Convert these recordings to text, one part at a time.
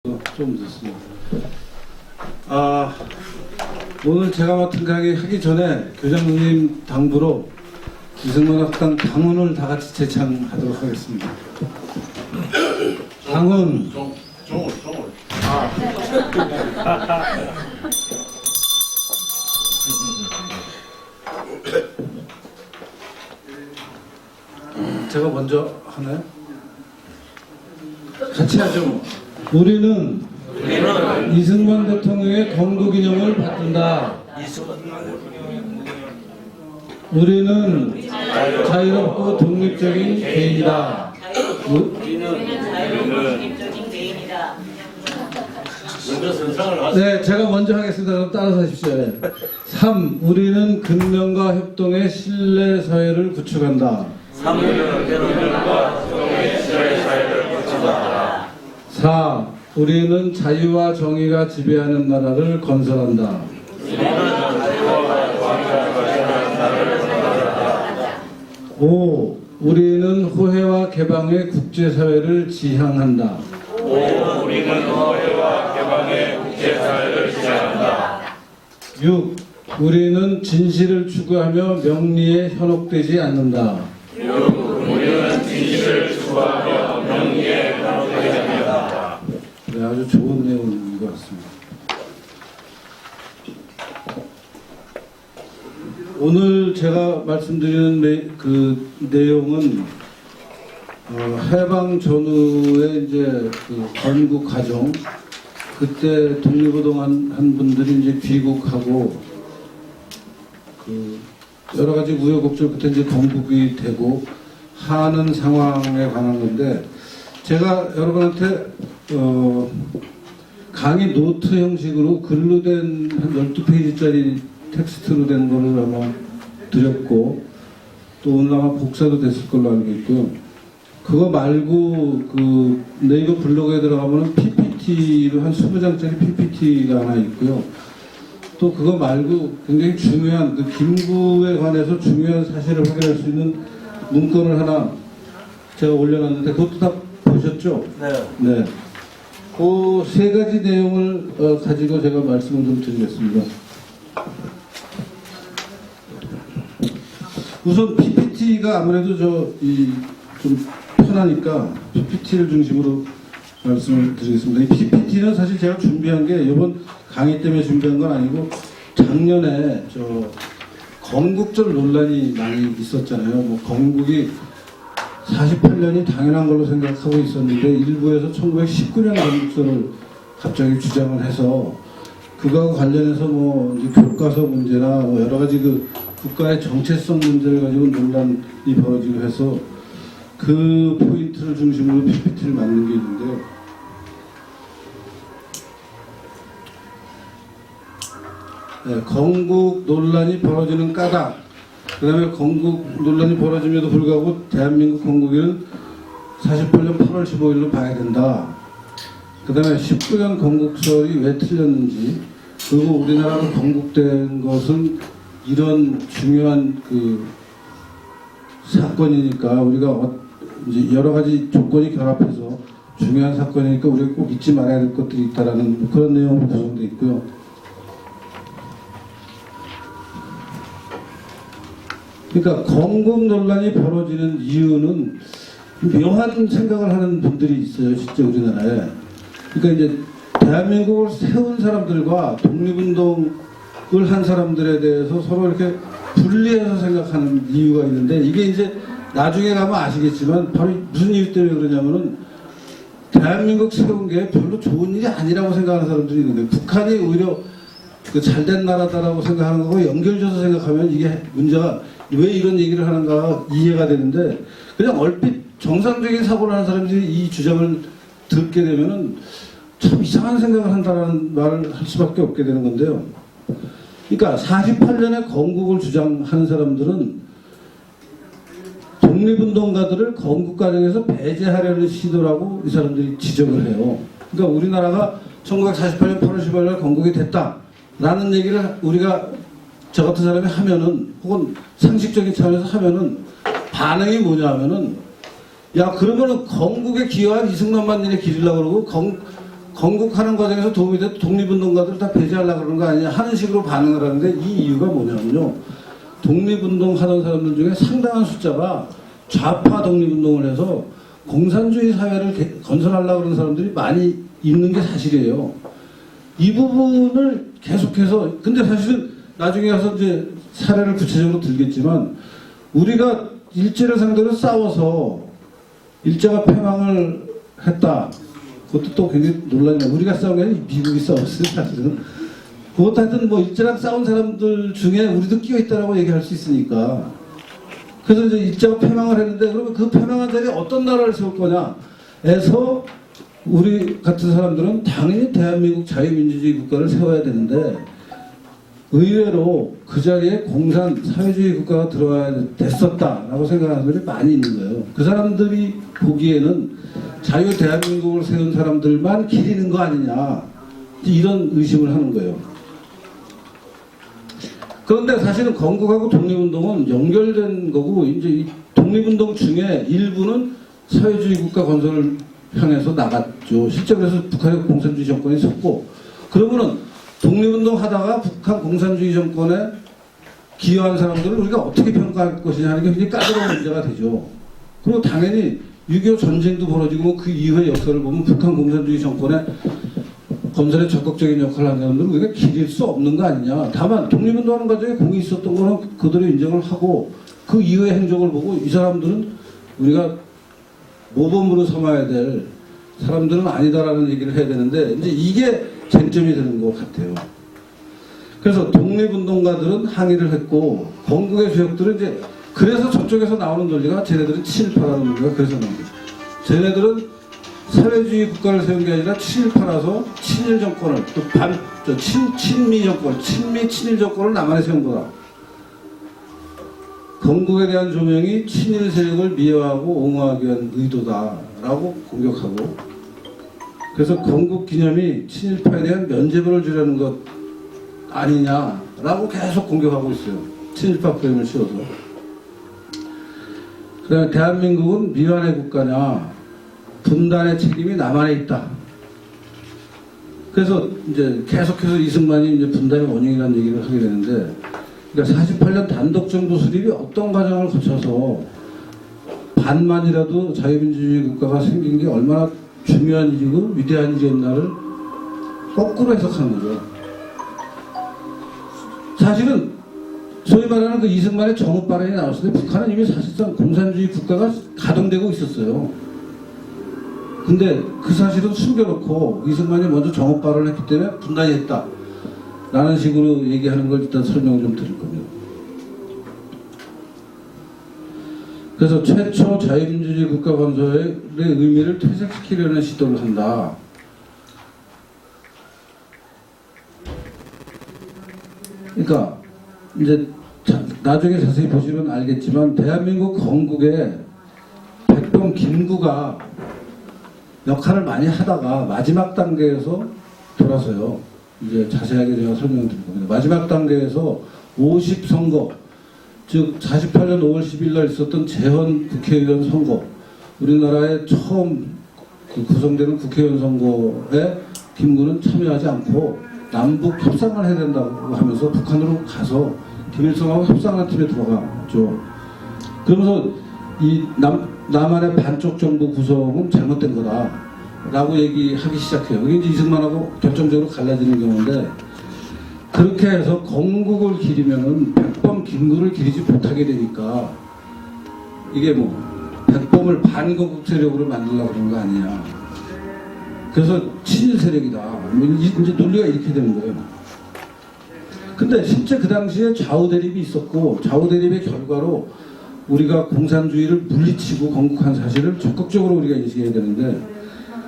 좀 늦었습니다. 오늘 제가 맡은 강의 하기 전에 교장님 당부로 이승만 학당 당훈을 다 같이 제창하도록 하겠습니다. 당훈. 종을. 제가 먼저 하나요? 같이 하죠. 뭐. 우리는 이승만 대통령의 건국기념을 받든다. 우리는 자유롭고 독립적인 개인이다. 네, 제가 먼저 하겠습니다. 그럼 따라서 하십시오. 3. 우리는 근명과 협동의 신뢰 사회를 구축한다. 4. 우리는 자유와 정의가 지배하는 나라를 건설한다. 5. 우리는 호혜와 개방의 국제사회를 지향한다. 6. 우리는 진실을 추구하며 명리에 현혹되지 않는다. 네, 아주 좋은 내용인 것 같습니다. 오늘 제가 말씀드리는 그 내용은 해방 전후의 이제 그 건국 과정, 그때 독립운동한 분들이 이제 귀국하고 그 여러 가지 우여곡절 끝에 이제 건국이 되고 하는 상황에 관한 건데, 제가 여러분한테 강의 노트 형식으로 글로 된 한 12페이지짜리 텍스트로 된 거를 아마 드렸고, 또 오늘 아마 복사도 됐을 걸로 알고 있고요. 그거 말고 그 네이버 블로그에 들어가면 PPT로 한 20장짜리 PPT가 하나 있고요. 또 그거 말고 굉장히 중요한 그 김구에 관해서 중요한 사실을 확인할 수 있는 문건을 하나 제가 올려놨는데, 그것도 다 보셨죠? 네. 그 세 가지 내용을 가지고 제가 말씀을 좀 드리겠습니다. 우선 PPT가 아무래도 좀 편하니까 PPT를 중심으로 말씀을 드리겠습니다. 이 PPT는 사실 제가 준비한 게 이번 강의 때문에 준비한 건 아니고, 작년에 건국절 논란이 많이 있었잖아요. 뭐 건국이 48년이 당연한 걸로 생각하고 있었는데, 일부에서 1919년 건국설을 갑자기 주장을 해서 그거하고 관련해서 뭐 이제 교과서 문제나 뭐 여러 가지 그 국가의 정체성 문제를 가지고 논란이 벌어지고 해서 그 포인트를 중심으로 PPT를 만든 게 있는데요. 네, 건국 논란이 벌어지는 까닭, 그 다음에 건국 논란이 벌어짐에도 불구하고 대한민국 건국일은 48년 8월 15일로 봐야 된다. 그 다음에 19년 건국설이 왜 틀렸는지, 그리고 우리나라가 건국된 것은 이런 중요한 그 사건이니까 우리가 이제 여러 가지 조건이 결합해서 중요한 사건이니까 우리가 꼭 잊지 말아야 될 것들이 있다라는 그런 내용이 구성되어 있고요. 그러니까 건국 논란이 벌어지는 이유는 묘한 생각을 하는 분들이 있어요, 진짜 우리나라에. 그러니까 이제 대한민국을 세운 사람들과 독립운동을 한 사람들에 대해서 서로 이렇게 분리해서 생각하는 이유가 있는데, 이게 이제 나중에 가면 아시겠지만 바로 무슨 이유 때문에 그러냐면은 대한민국 세운 게 별로 좋은 일이 아니라고 생각하는 사람들이 있는데, 북한이 오히려 그 잘된 나라다라고 생각하는 거고 연결져서 생각하면 이게 문제가 왜 이런 얘기를 하는가 이해가 되는데, 그냥 얼핏 정상적인 사고를 하는 사람들이 이 주장을 듣게 되면은 참 이상한 생각을 한다는 말을 할 수밖에 없게 되는 건데요. 그러니까 48년에 건국을 주장하는 사람들은 독립운동가들을 건국 과정에서 배제하려는 시도라고 이 사람들이 지적을 해요. 그러니까 우리나라가 1948년 8월 15일 건국이 됐다라는 얘기를 우리가 저 같은 사람이 하면은, 혹은 상식적인 차원에서 하면은 반응이 뭐냐 하면은, 야 그러면은 건국에 기여한 이승만만 니네 기리려고 그러고 건국하는 과정에서 도움이 돼도 독립운동가들 다 배제하려고 그러는 거 아니냐 하는 식으로 반응을 하는데, 이 이유가 뭐냐면요. 독립운동 하던 사람들 중에 상당한 숫자가 좌파 독립운동을 해서 공산주의 사회를 건설하려고 그러는 사람들이 많이 있는 게 사실이에요. 이 부분을 계속해서, 근데 사실은 나중에 가서 이제 사례를 구체적으로 들겠지만, 우리가 일제를 상대로 싸워서 일제가 패망을 했다. 그것도 또 굉장히 논란이야. 우리가 싸운 게 아니라 미국이 싸웠어요, 사실은. 그것도 하여튼 뭐 일제랑 싸운 사람들 중에 우리도 끼어 있다라고 얘기할 수 있으니까. 그래서 이제 일제가 패망을 했는데, 그러면 그 패망한 자리에 어떤 나라를 세울 거냐 해서 우리 같은 사람들은 당연히 대한민국 자유민주주의 국가를 세워야 되는데, 의외로 그 자리에 공산 사회주의 국가가 들어와야 됐었다라고 생각하는 사람들이 많이 있는 거예요. 그 사람들이 보기에는 자유 대한민국을 세운 사람들만 기리는 거 아니냐, 이런 의심을 하는 거예요. 그런데 사실은 건국하고 독립운동은 연결된 거고, 이제 이 독립운동 중에 일부는 사회주의 국가 건설을 향해서 나갔죠. 실제 그래서 북한의 공산주의 정권이 섰고, 그러면은 독립운동 하다가 북한 공산주의 정권에 기여한 사람들을 우리가 어떻게 평가할 것이냐 하는 게 굉장히 까다로운 문제가 되죠. 그리고 당연히 6.25 전쟁도 벌어지고 그 이후의 역사를 보면 북한 공산주의 정권의 건설에 적극적인 역할을 하는 사람들은 우리가 기릴 수 없는 거 아니냐. 다만 독립운동하는 과정에 공이 있었던 거는 그들이 인정을 하고, 그 이후의 행적을 보고 이 사람들은 우리가 모범으로 삼아야 될 사람들은 아니다라는 얘기를 해야 되는데, 이제 이게 쟁점이 되는 것 같아요. 그래서 독립운동가들은 항의를 했고, 건국의 주역들은 이제, 그래서 저쪽에서 나오는 논리가 쟤네들은 친일파라는 논리가 그래서 나온 거죠. 쟤네들은 사회주의 국가를 세운 게 아니라 친일파라서 친일 정권을, 또 친미 정권, 친미 친일 정권을 남한에 세운 거다. 건국에 대한 조명이 친일 세력을 미화하고 옹호하기 위한 의도다라고 공격하고, 그래서 건국 기념이 친일파에 대한 면죄부를 주려는 것 아니냐라고 계속 공격하고 있어요. 친일파 프레임을 씌워서. 그다음에 대한민국은 미완의 국가냐, 분단의 책임이 남한에 있다. 그래서 이제 계속해서 이승만이 이제 분단의 원인이라는 얘기를 하게 되는데, 그러니까 48년 단독정부 수립이 어떤 과정을 거쳐서 반만이라도 자유민주주의 국가가 생긴 게 얼마나 중요한 일이고 위대한 일이었나를 거꾸로 해석하는 거죠. 사실은 소위 말하는 그 이승만의 정읍 발언이 나왔을 때 북한은 이미 사실상 공산주의 국가가 가동되고 있었어요. 근데 그 사실은 숨겨놓고 이승만이 먼저 정읍 발언을 했기 때문에 분단이 했다 라는 식으로 얘기하는 걸 일단 설명을 좀 드릴 겁니다. 그래서 최초 자유민주주의 국가 건설의 의미를 퇴색시키려는 시도를 한다. 그러니까 이제 나중에 자세히 보시면 알겠지만, 대한민국 건국에 백범 김구가 역할을 많이 하다가 마지막 단계에서 돌아서요. 이제 자세하게 제가 설명을 드릴 겁니다. 마지막 단계에서 50선거, 즉 48년 5월 10일 날 있었던 재헌 국회의원 선거, 우리나라에 처음 구성되는 국회의원 선거에 김구는 참여하지 않고 남북 협상을 해야 된다고 하면서 북한으로 가서 김일성하고 협상하는 팀에 들어가죠. 그러면서 이 남한의 반쪽 정부 구성은 잘못된 거다 라고 얘기하기 시작해요. 이게 이제 이승만하고 결정적으로 갈라지는 경우인데, 그렇게 해서 건국을 기리면은 백범 김구를 기리지 못하게 되니까, 이게 뭐 백범을 반건국 세력으로 만들려고 그런 거 아니냐. 그래서 친일 세력이다. 이제 논리가 이렇게 되는 거예요. 근데 실제 그 당시에 좌우 대립이 있었고, 좌우 대립의 결과로 우리가 공산주의를 물리치고 건국한 사실을 적극적으로 우리가 인식해야 되는데,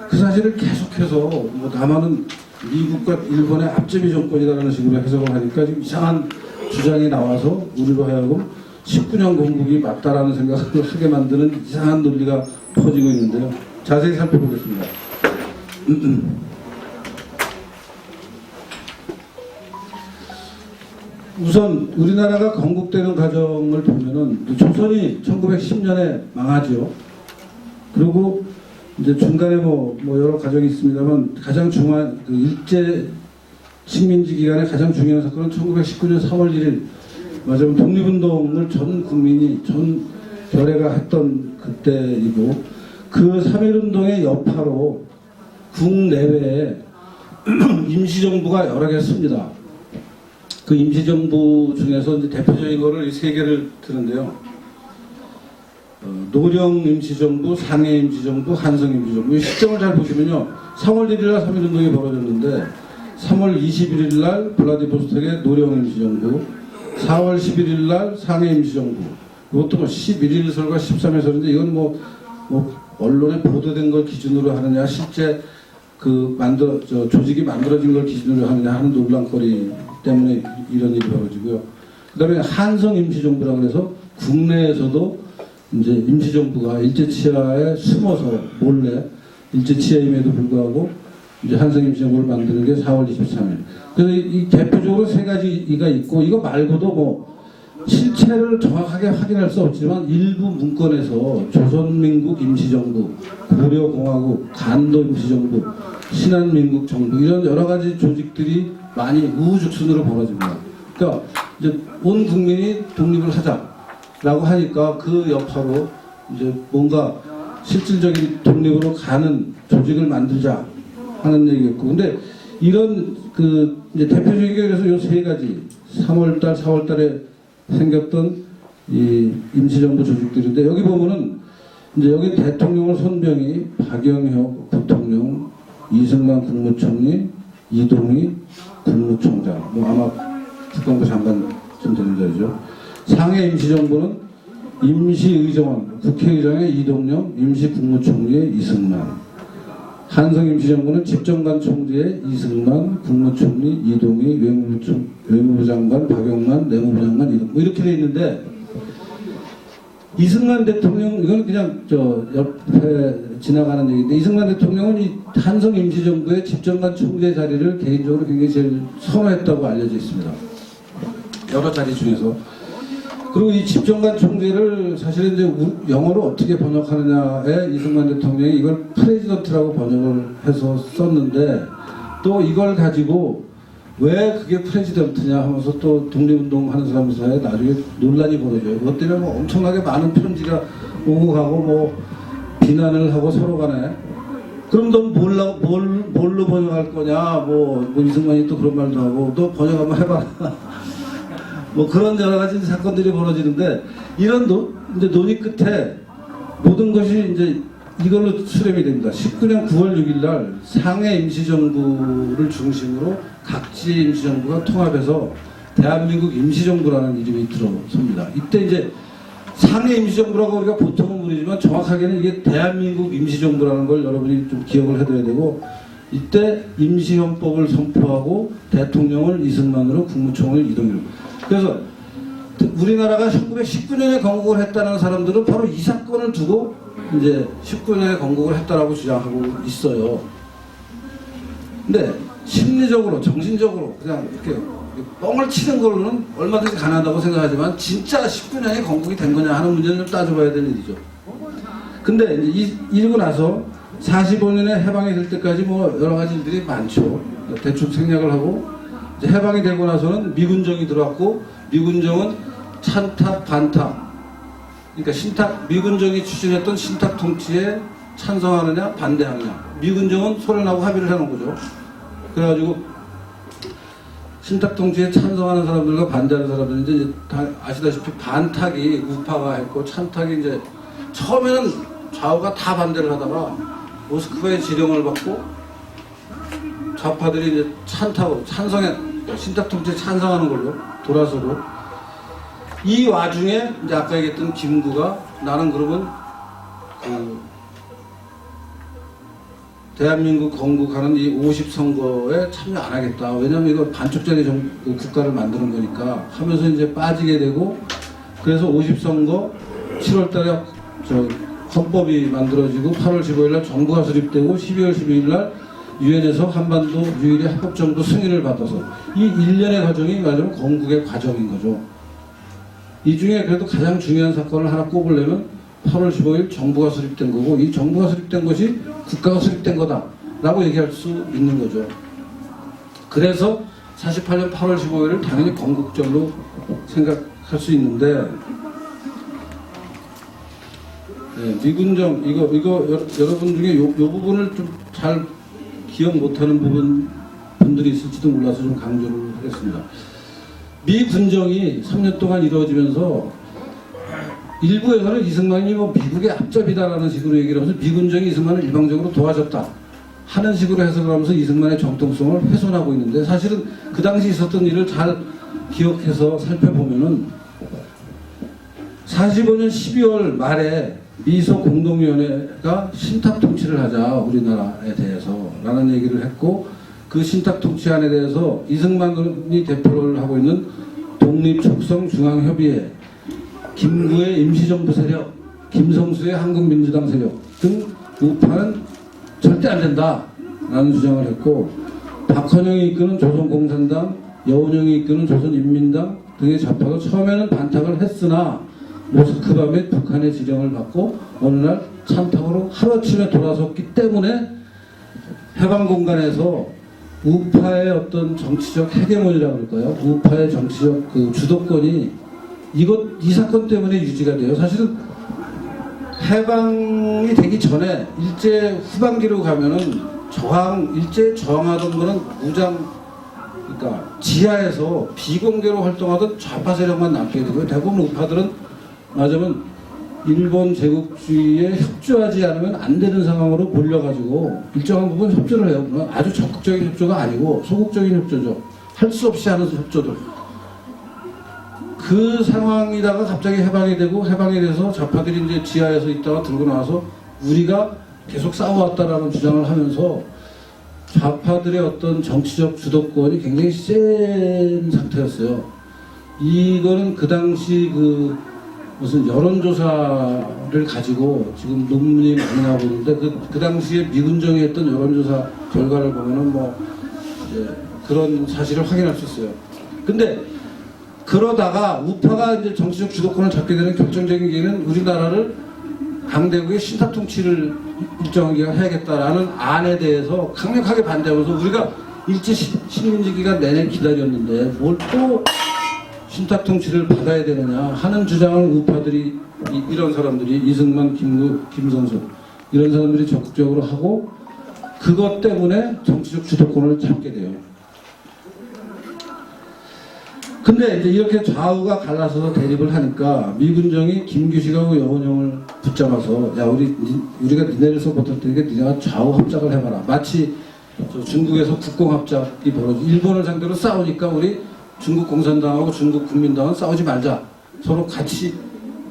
그 사실을 계속해서 뭐 남한은 미국과 일본의 앞제비 정권이라는 식으로 해석을 하니까 지금 이상한 주장이 나와서 우리로 하여금 19년 건국이 맞다라는 생각을 하게 만드는 이상한 논리가 퍼지고 있는데요. 자세히 살펴보겠습니다. 우선 우리나라가 건국되는 과정을 보면은 조선이 1910년에 망하죠. 그리고 이제 중간에 뭐 여러 과정이 있습니다만 가장 중요한 그 일제 식민지 기간에 가장 중요한 사건은 1919년 3월 1일 맞아요. 독립운동을 전 국민이 전 결의가 했던 그때이고 그 3.1운동의 여파로 국내외에 임시정부가 여러 개 씁니다. 그 임시정부 중에서 이제 대표적인 거를 세 개를 드는데요. 노령 임시정부, 상해 임시정부, 한성 임시정부. 이 시점을 잘 보시면요. 3월 1일 날 3.1운동이 벌어졌는데 3월 21일 날 블라디보스톡의 노령 임시정부, 4월 11일 날 상해 임시정부. 이것도 뭐 11일설과 13일설인데 이건 뭐 언론에 보도된 걸 기준으로 하느냐, 실제 그 조직이 만들어진 걸 기준으로 하느냐 하는 논란거리 때문에 이런 일이 벌어지고요. 그 다음에 한성 임시정부라고 해서 국내에서도 이제 임시정부가 일제치하에 숨어서 몰래 일제치하임에도 불구하고 이제 한성 임시정부를 만드는 게 4월 23일. 그래서 이 대표적으로 세 가지가 있고 이거 말고도 뭐 실체를 정확하게 확인할 수 없지만 일부 문건에서 조선민국 임시정부, 고려공화국, 간도 임시정부, 신한민국 정부 이런 여러 가지 조직들이 많이 우후죽순으로 벌어집니다. 그러니까 이제 온 국민이 독립을 하자라고 하니까 그 여파로 이제 뭔가 실질적인 독립으로 가는 조직을 만들자 하는 얘기였고, 근데 이런 그 이제 대표적인 게 그래서 요 세 가지 3월달, 4월달에 생겼던 이 임시정부 조직들인데 여기 보면은 이제 여기 대통령을 손병희, 박영혁 부통령, 이승만 국무총리, 이동희 국무총장, 뭐 아마 국방부 장관쯤 되는 자리죠. 상해 임시정부는 임시의정원, 국회의장의 이동영, 임시국무총리의 이승만. 한성 임시정부는 집정관 총재의 이승만, 국무총리 이동희, 외무부 장관 박용만, 내무부 장관 이동 뭐 이렇게 돼 있는데 이승만 대통령 이건 그냥 저 옆에 지나가는 얘기인데 이승만 대통령은 이 한성 임시정부의 집정관 총재 자리를 개인적으로 굉장히 제일 선호했다고 알려져 있습니다. 여러 자리 중에서. 그리고 이 집정관 총재를 사실은 이제 영어로 어떻게 번역하느냐에 이승만 대통령이 이걸 프레지던트라고 번역을 해서 썼는데 또 이걸 가지고 왜 그게 프레지던트냐 하면서 또 독립운동 하는 사람 사이에 나중에 논란이 벌어져요. 그것 때문에 뭐 엄청나게 많은 편지가 오고 가고 뭐 비난을 하고 서로 간에 그럼 넌 뭘로 번역할 거냐 뭐 이승만이 또 그런 말도 하고 너 번역 한번 해봐. 뭐 그런 여러 가지 사건들이 벌어지는데 이런 이제 논의 끝에 모든 것이 이제 이걸로 수렴이 됩니다. 19년 9월 6일 날 상해 임시정부를 중심으로 각지의 임시정부가 통합해서 대한민국 임시정부라는 이름이 들어섭니다. 이때 이제 상해 임시정부라고 우리가 보통은 부르지만 정확하게는 이게 대한민국 임시정부라는 걸 여러분이 좀 기억을 해둬야 되고 이때 임시헌법을 선포하고 대통령을 이승만으로 국무총리를 이동희로. 그래서 우리나라가 1919년에 건국을 했다는 사람들은 바로 이 사건을 두고 이제 19년에 건국을 했다라고 주장하고 있어요. 근데 심리적으로, 정신적으로 그냥 이렇게 뻥을 치는 걸로는 얼마든지 가능하다고 생각하지만 진짜 19년에 건국이 된 거냐 하는 문제는 좀 따져봐야 될 일이죠. 근데 이제 이러고 나서 45년에 해방이 될 때까지 뭐 여러 가지 일들이 많죠. 대충 생략을 하고 이제 해방이 되고 나서는 미군정이 들어왔고 미군정은 찬탁, 반탁 그러니까 미군정이 추진했던 신탁 통치에 찬성하느냐 반대하느냐 미군정은 소련하고 합의를 해놓은 거죠. 그래가지고 신탁 통치에 찬성하는 사람들과 반대하는 사람들은 이제 다 아시다시피 반탁이 우파가 했고 찬탁이 이제 처음에는 좌우가 다 반대를 하다가 모스크바의 지령을 받고 좌파들이 이제 찬성에 신탁 통치에 찬성하는 걸로 돌아서고 이 와중에 이제 아까 얘기했던 김구가 나는 그러면 그 대한민국 건국하는 이 50선거에 참여 안 하겠다. 왜냐면 이거 반쪽짜리 국가를 만드는 거니까 하면서 이제 빠지게 되고 그래서 50선거 7월 달에 헌법이 만들어지고 8월 15일 날 정부가 수립되고 12월 12일 날 유엔에서 한반도 유일의 합법정부 승인을 받아서 이 1년의 과정이 말하자면 건국의 과정인 거죠. 이 중에 그래도 가장 중요한 사건을 하나 꼽으려면 8월 15일 정부가 수립된 거고, 이 정부가 수립된 것이 국가가 수립된 거다라고 얘기할 수 있는 거죠. 그래서 48년 8월 15일을 당연히 건국절로 생각할 수 있는데, 네, 미군정 이거 여러분 중에 요 부분을 좀 잘 기억 못하는 분들이 있을지도 몰라서 좀 강조를 하겠습니다. 미군정이 3년 동안 이루어지면서 일부에서는 이승만이 뭐 미국의 앞잡이다라는 식으로 얘기를 하면서 미군정이 이승만을 일방적으로 도와줬다 하는 식으로 해석을 하면서 이승만의 정통성을 훼손하고 있는데, 사실은 그 당시 있었던 일을 잘 기억해서 살펴보면은 45년 12월 말에 미소 공동위원회가 신탁 통치를 하자 우리나라에 대해서 라는 얘기를 했고, 그 신탁 통치안에 대해서 이승만이 대표를 하고 있는 독립촉성중앙협의회, 김구의 임시정부 세력, 김성수의 한국민주당 세력 등 우파는 절대 안 된다라는 주장을 했고, 박헌영이 이끄는 조선공산당, 여운형이 이끄는 조선인민당 등의 좌파도 처음에는 반탁을 했으나 모스크바 및 북한의 지령을 받고 어느 날 참탁으로 하루아침에 돌아섰기 때문에 해방 공간에서 우파의 어떤 정치적 헤게모니라고 할까요? 우파의 정치적 그 주도권이 이 사건 때문에 유지가 돼요. 사실은 해방이 되기 전에 일제 후반기로 가면은 일제 저항하던 거는 그러니까 지하에서 비공개로 활동하던 좌파 세력만 남게 되고요. 대부분 우파들은 맞으면 일본 제국주의에 협조하지 않으면 안 되는 상황으로 몰려가지고 일정한 부분 협조를 해요. 아주 적극적인 협조가 아니고 소극적인 협조죠. 할 수 없이 하는 협조들. 그 상황이다가 갑자기 해방이 되고, 해방이 돼서 좌파들이 이제 지하에서 있다가 들고 나와서 우리가 계속 싸워왔다라는 주장을 하면서 좌파들의 어떤 정치적 주도권이 굉장히 센 상태였어요. 이거는 그 당시 무슨 여론조사를 가지고 지금 논문이 많이 나오고 있는데, 그 당시에 미군정이 했던 여론조사 결과를 보면은 이제 그런 사실을 확인할 수 있어요. 근데 그러다가 우파가 이제 정치적 주도권을 잡게 되는 결정적인 계기는 우리나라를 강대국의 신탁 통치를 일정한 기간 해야겠다라는 안에 대해서 강력하게 반대하면서, 우리가 일제 식민지 기간 내내 기다렸는데 뭘 또 신탁 통치를 받아야 되느냐 하는 주장을 우파들이, 이런 사람들이, 이승만, 김구, 김성수 이런 사람들이 적극적으로 하고, 그것 때문에 정치적 주도권을 잡게 돼요. 근데 이제 이렇게 좌우가 갈라서서 대립을 하니까 미군정이 김규식하고 여운형을 붙잡아서, 야, 우리가 니네를 서포트할 테니까 니네가 좌우 합작을 해봐라. 마치 중국에서 국공합작이 벌어지고, 일본을 상대로 싸우니까 우리 중국 공산당하고 중국 국민당은 싸우지 말자. 서로 같이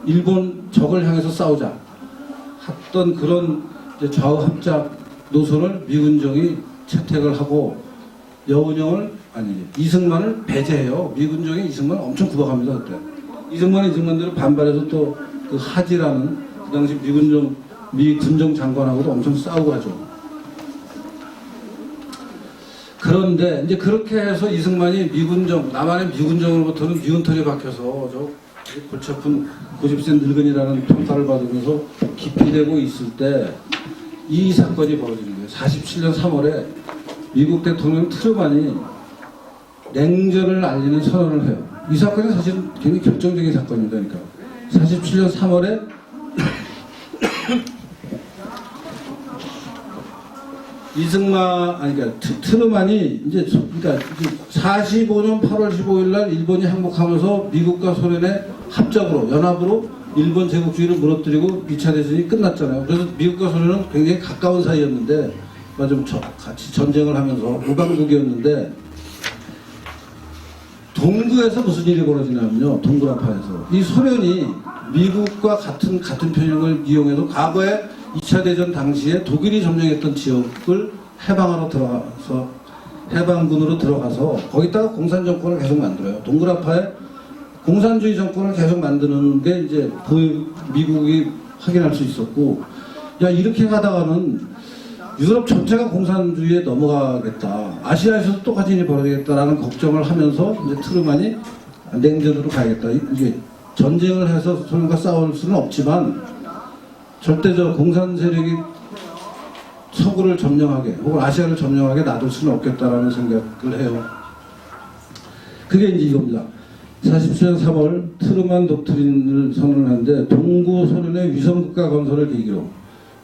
일본 적을 향해서 싸우자. 했던 그런 좌우 합작 노선을 미군정이 채택을 하고, 이승만을 배제해요. 미군정이 이승만을 엄청 구박합니다, 그때. 이승만대로 반발해서 또 그 하지라는 그 당시 미군정 장관하고도 엄청 싸우고 하죠. 그런데 이제 그렇게 해서 이승만이 남한의 미군정으로부터는 미운털이 박혀서 골치 아픈 고집센 늙은이라는 평가를 받으면서 기피되고 있을 때 이 사건이 벌어지는 거예요. 47년 3월에 미국 대통령 트루만이 냉전을 알리는 선언을 해요. 이 사건이 사실 굉장히 결정적인 사건입니다. 그러니까 47년 3월에 트루만이 이제, 그러니까 45년 8월 15일 날 일본이 항복하면서 미국과 소련의 합작으로, 연합으로 일본 제국주의를 무너뜨리고 2차 대전이 끝났잖아요. 그래서 미국과 소련은 굉장히 가까운 사이였는데, 같이 전쟁을 하면서 무방국이었는데, 동구에서 무슨 일이 벌어지냐면요. 동구라파에서. 이 소련이 미국과 같은 편형을 이용해서 과거에 2차 대전 당시에 독일이 점령했던 지역을 해방군으로 들어가서 거기다가 공산 정권을 계속 만들어요. 동그라파에 공산주의 정권을 계속 만드는 게 이제 미국이 확인할 수 있었고, 야, 이렇게 가다가는 유럽 전체가 공산주의에 넘어가겠다. 아시아에서도 똑같은 일이 벌어지겠다라는 걱정을 하면서 이제 트루만이 냉전으로 가야겠다. 이게 전쟁을 해서 소련과 싸울 수는 없지만 절대적 공산 세력이 서구를 점령하게 혹은 아시아를 점령하게 놔둘 수는 없겠다라는 생각을 해요. 그게 이제 이겁니다. 47년 3월 트루만 독트린을 선언하는데 동구 소련의 위성국가 건설을 계기로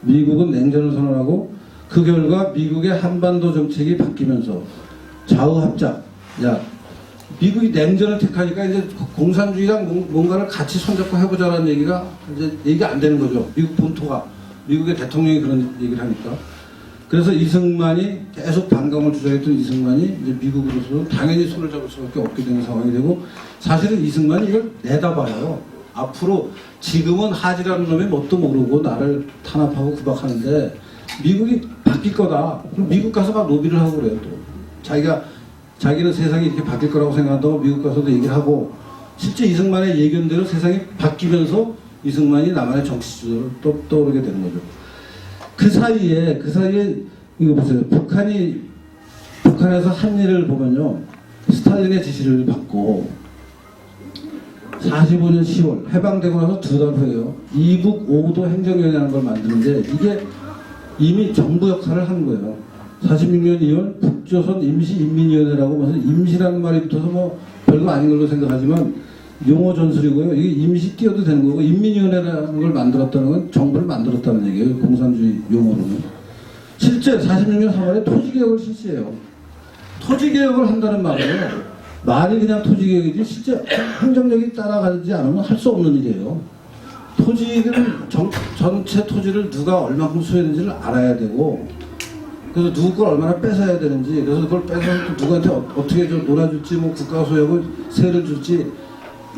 미국은 냉전을 선언하고 그 결과 미국의 한반도 정책이 바뀌면서 좌우합작, 미국이 냉전을 택하니까 이제 공산주의랑 뭔가를 같이 손잡고 해보자라는 얘기가 이제 얘기가 안 되는 거죠. 미국 본토가, 미국의 대통령이 그런 얘기를 하니까. 그래서 이승만이 계속 반감을 주장했던 이승만이 이제 미국으로서 당연히 손을 잡을 수밖에 없게 되는 상황이 되고, 사실은 이승만이 이걸 내다봐요. 앞으로 지금은 하지라는 놈이 뭣도 모르고 나를 탄압하고 구박하는데 미국이 바뀔 거다. 그럼 미국 가서 막 로비를 하고 그래요. 또 자기는 세상이 이렇게 바뀔 거라고 생각한다고 미국 가서도 얘기를 하고, 실제 이승만의 예견대로 세상이 바뀌면서 이승만이 남한의 정치 지도를 또 떠오르게 되는 거죠. 그 사이에 이거 보세요. 북한에서 한 일을 보면요, 스탈린의 지시를 받고 45년 10월 해방되고 나서 2달 후에요, 이북 5도 행정위원회라는 걸 만드는데 이게 이미 정부 역할을 한 거예요. 46년 2월 북조선 임시인민위원회라고, 무슨 임시라는 말이 붙어서 뭐 별거 아닌 걸로 생각하지만 용어 전술이고요. 이게 임시 띄워도 되는 거고, 인민위원회라는 걸 만들었다는 건 정부를 만들었다는 얘기예요. 공산주의 용어로는. 실제 46년 3월에 토지개혁을 실시해요. 토지개혁을 한다는 말이 그냥 토지개혁이지 실제 행정력이 따라가지 않으면 할 수 없는 일이에요. 토지는 전체 토지를 누가 얼마큼 소유했는지를 알아야 되고, 그래서 누구 걸 얼마나 뺏어야 되는지, 그래서 그걸 뺏어서 누구한테 어떻게 좀 놀아줄지, 뭐 국가 소유하고 세를 줄지,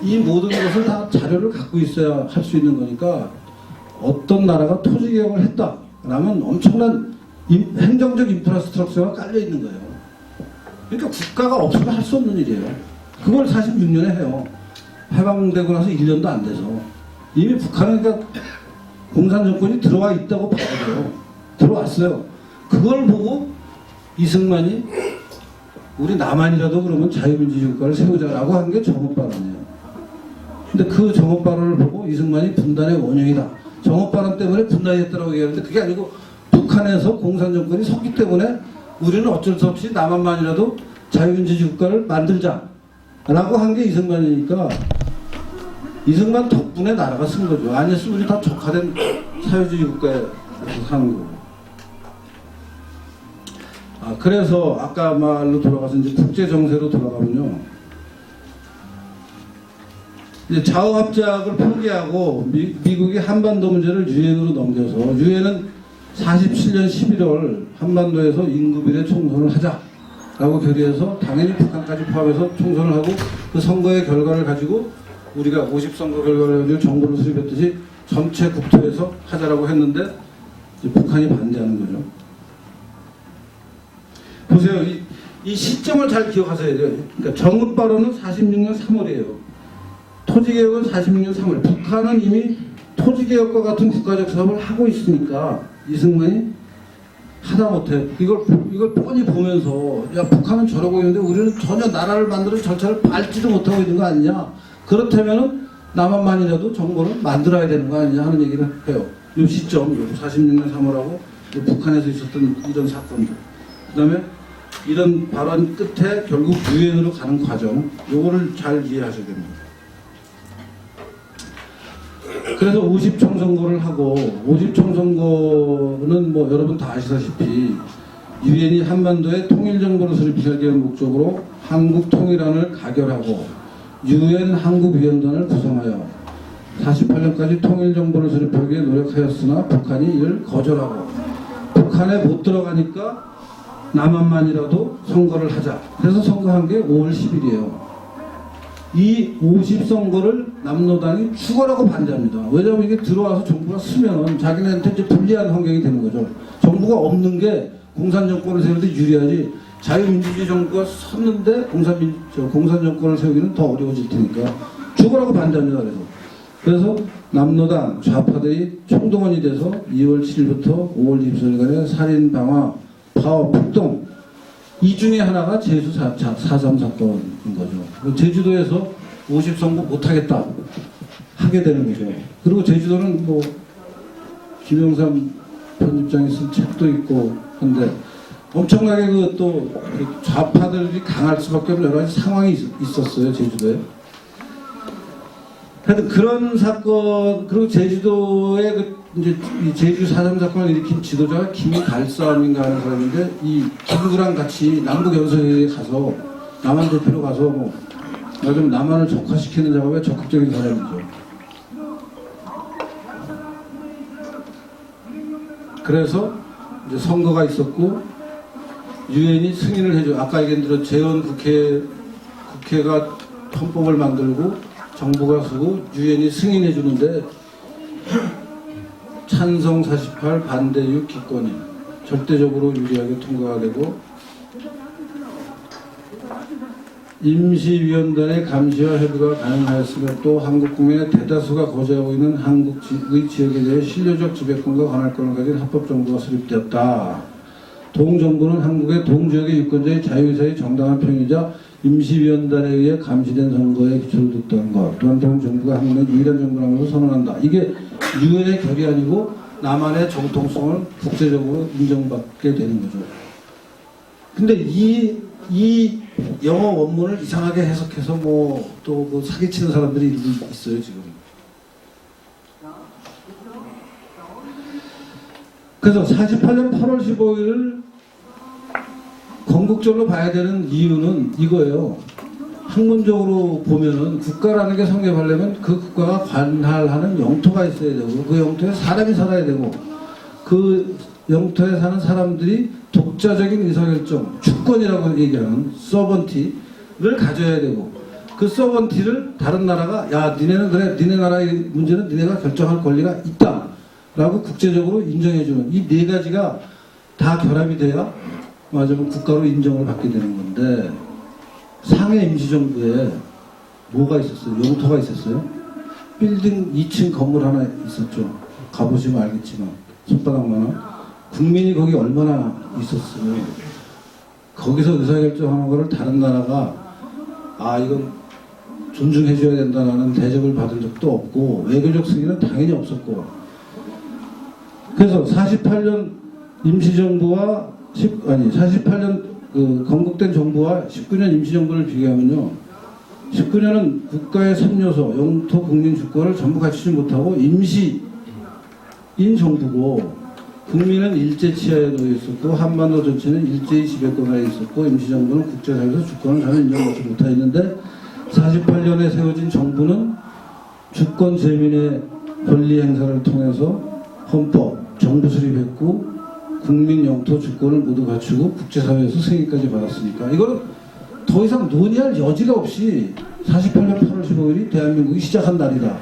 이 모든 것을 다 자료를 갖고 있어야 할 수 있는 거니까, 어떤 나라가 토지개혁을 했다라면 엄청난 행정적 인프라스트럭처가 깔려 있는 거예요. 그러니까 국가가 없으면 할 수 없는 일이에요. 그걸 46년에 해요. 해방되고 나서 1년도 안 돼서. 이미 북한은 그러니까 공산 정권이 들어와 있다고 봐야 돼요. 들어왔어요. 그걸 보고 이승만이 우리 남한이라도 그러면 자유민주주의 국가를 세우자라고 한 게 정읍발언이에요. 근데 그 정읍발언을 보고 이승만이 분단의 원흉이다, 정읍발언 때문에 분단이 됐다고 얘기하는데, 그게 아니고 북한에서 공산 정권이 섰기 때문에 우리는 어쩔 수 없이 남한만이라도 자유민주주의 국가를 만들자라고 한 게 이승만이니까, 이승만 덕분에 나라가 쓴 거죠. 아니었으면 우리 다 적화된 사회주의 국가에 사는 거고. 그래서 아까 말로 돌아가서 이제 국제 정세로 돌아가면요, 이제 좌우합작을 포기하고 미국이 한반도 문제를 유엔으로 넘겨서, 유엔은 47년 11월 한반도에서 인구비례 총선을 하자라고 결의해서 당연히 북한까지 포함해서 총선을 하고, 그 선거의 결과를 가지고 우리가 50선거 결과를 가지고 정부를 수립했듯이 전체 국토에서 하자라고 했는데 북한이 반대하는 거죠. 보세요. 이 시점을 잘 기억하셔야 돼요. 그러니까 정읍발언은 46년 3월이에요. 토지개혁은 46년 3월. 북한은 이미 토지개혁과 같은 국가적 사업을 하고 있으니까 이승만이 하다 못해. 이걸 뻔히 보면서, 야, 북한은 저러고 있는데 우리는 전혀 나라를 만드는 절차를 밟지도 못하고 있는 거 아니냐. 그렇다면은 남한만이라도 정부를 만들어야 되는 거 아니냐 하는 얘기를 해요. 이 시점, 46년 3월하고 북한에서 있었던 이런 사건들. 그 다음에 이런 발언 끝에 결국 유엔으로 가는 과정, 요거를 잘 이해하셔야 됩니다. 그래서 50총 선거를 하고, 50총 선거는 뭐 여러분 다 아시다시피 유엔이 한반도에 통일정부를 수립하기 위한 목적으로 한국 통일안을 가결하고 유엔 한국위원단을 구성하여 48년까지 통일정부를 수립하기 위해 노력하였으나 북한이 이를 거절하고, 북한에 못 들어가니까 남한만이라도 선거를 하자. 그래서 선거한 게 5월 10일이에요. 이 50선거를 남노당이 추가라고 반대합니다. 왜냐하면 이게 들어와서 정부가 쓰면 자기네한테 이제 불리한 환경이 되는 거죠. 정부가 없는 게 공산 정권을 세우는데 유리하지, 자유민주주의 정부가 섰는데 공산 정권을 세우기는 더 어려워질 테니까 추가라고 반대합니다. 그래서 남노당 좌파들이 총동원이 돼서 2월 7일부터 5월 24일간의 살인, 방화, 파업, 폭동, 이 중에 하나가 제주 4.3 사건인 거죠. 제주도에서 50선거 못하겠다 하게 되는 거죠. 그리고 제주도는 뭐 김영삼 편집장이 쓴 책도 있고 한데 엄청나게 또 좌파들이 강할 수밖에 없는 여러 가지 상황이 있었어요, 제주도에. 하여튼 그런 사건, 그리고 제주도에 이제 이 제주 4.3 사건을 일으킨 지도자가 김갈싸움인가 하는 사람인데, 이 김구랑 같이 남북연설회에 가서, 남한 대표로 가서 뭐, 좀 남한을 적화시키는 작업에 적극적인 사람이죠. 그래서 이제 선거가 있었고, 유엔이 승인을 해줘. 아까 얘기한 대로 재헌 국회가 헌법을 만들고, 정부가 쓰고 유엔이 승인해 주는데 찬성 48, 반대 6 기권이 절대적으로 유리하게 통과가 되고, 임시위원단의 감시와 협의가 가능하였으며 또 한국 국민의 대다수가 거주하고 있는 한국의 지역에 대해 실효적 지배권과 관할권을 가진 합법정부가 수립되었다. 동정부는 한국의 동지역의 유권자의 자유의사의 정당한 평이자 임시위원단에 의해 감시된 선거에 기초를 뒀다는 것. 또한 동정부가 한국의 유일한 정부라면서 선언한다. 이게 유엔의 결의안이고 남한의 정통성을 국제적으로 인정받게 되는 거죠. 근데 이 영어 원문을 이상하게 해석해서 또 사기치는 사람들이 있어요, 지금. 그래서 48년 8월 15일을 건국절로 봐야 되는 이유는 이거예요. 학문적으로 보면은 국가라는 게 성립하려면 그 국가가 관할하는 영토가 있어야 되고, 그 영토에 사람이 살아야 되고, 그 영토에 사는 사람들이 독자적인 의사결정, 주권이라고 얘기하는 서번티를 가져야 되고, 그 서번티를 다른 나라가 야 니네는 그래, 니네 나라의 문제는 니네가 결정할 권리가 있다 라고 국제적으로 인정해주는 이 네 가지가 다 결합이 돼야 맞으면 국가로 인정을 받게 되는 건데, 상해 임시정부에 뭐가 있었어요? 영토가 있었어요? 빌딩 2층 건물 하나 있었죠. 가보시면 알겠지만 손바닥만한. 국민이 거기 얼마나 있었어요. 거기서 의사결정하는 거를 다른 나라가 이건 존중해줘야 된다는 대접을 받은 적도 없고, 외교적 승인은 당연히 없었고. 그래서 48년 임시정부와 48년 건국된 정부와 19년 임시정부를 비교하면요, 19년은 국가의 3요소, 영토, 국민 주권을 전부 갖추지 못하고 임시인 정부고, 국민은 일제 치하에 놓여 있었고, 한반도 전체는 일제의 지배권 하에 있었고, 임시정부는 국제사회에서 주권을 전혀 인정받지 못하였는데, 48년에 세워진 정부는 주권 재민의 권리 행사를 통해서 헌법, 정부 수립했고, 국민 영토 주권을 모두 갖추고 국제사회에서 승인까지 받았으니까 이거는 더 이상 논의할 여지가 없이 48년 8월 15일이 대한민국이 시작한 날이다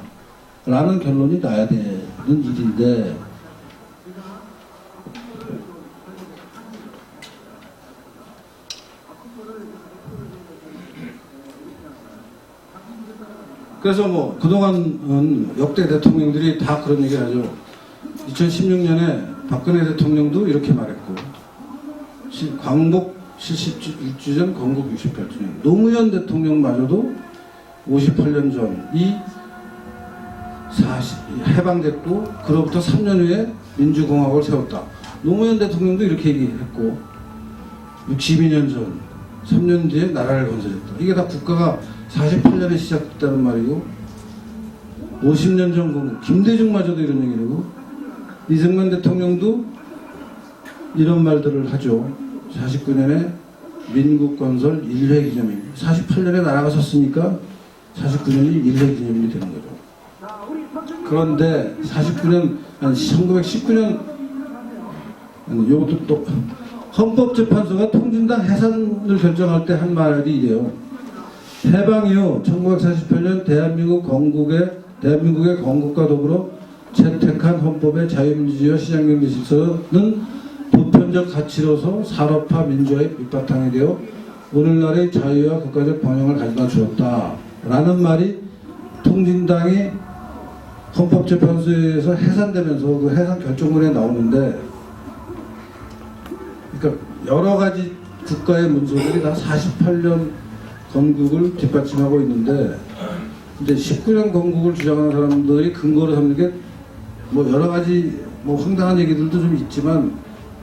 라는 결론이 나야 되는 일인데, 그래서 그동안 역대 대통령들이 다 그런 얘기를 하죠. 2016년에 박근혜 대통령도 이렇게 말했고, 광복 76주 전 건국 68주년, 노무현 대통령마저도 58년 전이 해방됐고 그로부터 3년 후에 민주공화국을 세웠다. 노무현 대통령도 이렇게 얘기했고, 62년 전 3년 뒤에 나라를 건설했다. 이게 다 국가가 48년에 시작됐다는 말이고, 50년 전 건국, 김대중마저도 이런 얘기라고, 이승만 대통령도 이런 말들을 하죠. 49년에 민국 건설 1회 기념일. 48년에 나라가 섰으니까 49년이 1회 기념일이 되는 거죠. 그런데 1919년, 이것도 또 헌법재판소가 통진당 해산을 결정할 때 한 말이 이래요. 해방 이후 1948년 대한민국의 건국과 더불어 채택한 헌법의 자유민주주의와 시장경제 질서는 보편적 가치로서 산업화 민주화의 밑바탕이 되어 오늘날의 자유와 국가적 번영을 가져다 주었다 라는 말이 통진당이 헌법재판소에서 해산되면서 그 해산 결정문에 나오는데, 그러니까 여러 가지 국가의 문서들이 다 48년 건국을 뒷받침하고 있는데, 이제 19년 건국을 주장하는 사람들이 근거로 삼는 게 여러 가지 뭐 황당한 얘기들도 좀 있지만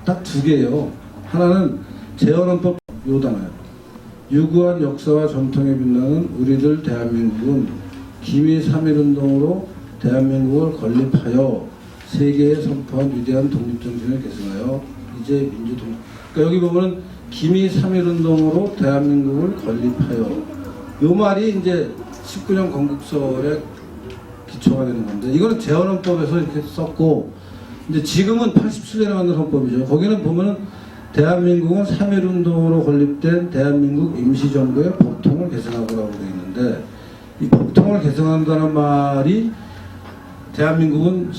딱 두 개예요. 하나는 재헌헌법 요단어요. 유구한 역사와 전통에 빛나는 우리들 대한민국은 기미 3.1운동으로 대한민국을 건립하여 세계에 선포한 위대한 독립정신을 계승하여 이제 민주독립. 그러니까 여기 보면은 기미 3.1운동으로 대한민국을 건립하여 요 말이 이제 19년 건국설의 기초가 되는 건데 이거는 재헌헌법에서 이렇게 썼고 이제 지금은 87년에 만든 헌법이죠. 거기는 보면은 대한민국은 3.1운동으로 건립된 대한민국 임시정부의 법통을 개정하고라고 되어 있는데 이 법통을 개정한다는 말이 대한민국은